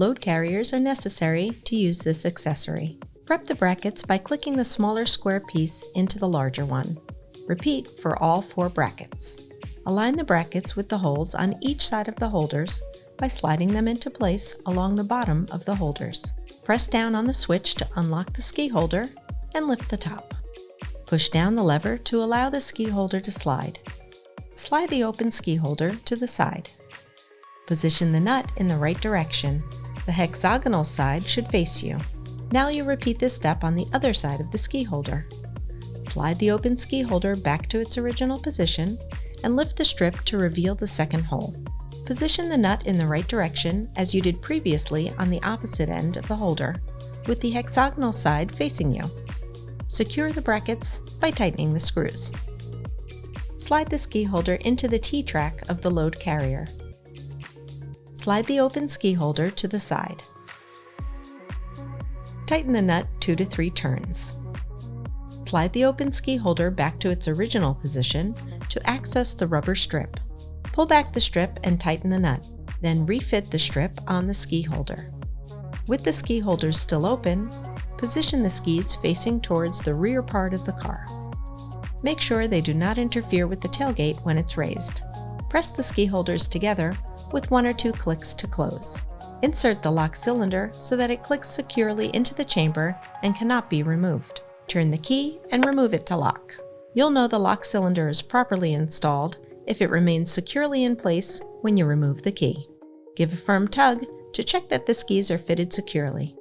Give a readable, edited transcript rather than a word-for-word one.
Load carriers are necessary to use this accessory. Prep the brackets by clicking the smaller square piece into the larger one. Repeat for all 4 brackets. Align the brackets with the holes on each side of the holders by sliding them into place along the bottom of the holders. Press down on the switch to unlock the ski holder and lift the top. Push down the lever to allow the ski holder to slide. Slide the open ski holder to the side. Position the nut in the right direction. The hexagonal side should face you. Now you repeat this step on the other side of the ski holder. Slide the open ski holder back to its original position and lift the strip to reveal the second hole. Position the nut in the right direction as you did previously on the opposite end of the holder, with the hexagonal side facing you. Secure the brackets by tightening the screws. Slide the ski holder into the T-track of the load carrier. Slide the open ski holder to the side. Tighten the nut 2 to 3 turns. Slide the open ski holder back to its original position to access the rubber strip. Pull back the strip and tighten the nut, then refit the strip on the ski holder. With the ski holders still open, position the skis facing towards the rear part of the car. Make sure they do not interfere with the tailgate when it's raised. Press the ski holders together with 1 or 2 clicks to close. Insert the lock cylinder so that it clicks securely into the chamber and cannot be removed. Turn the key and remove it to lock. You'll know the lock cylinder is properly installed if it remains securely in place when you remove the key. Give a firm tug to check that the skis are fitted securely.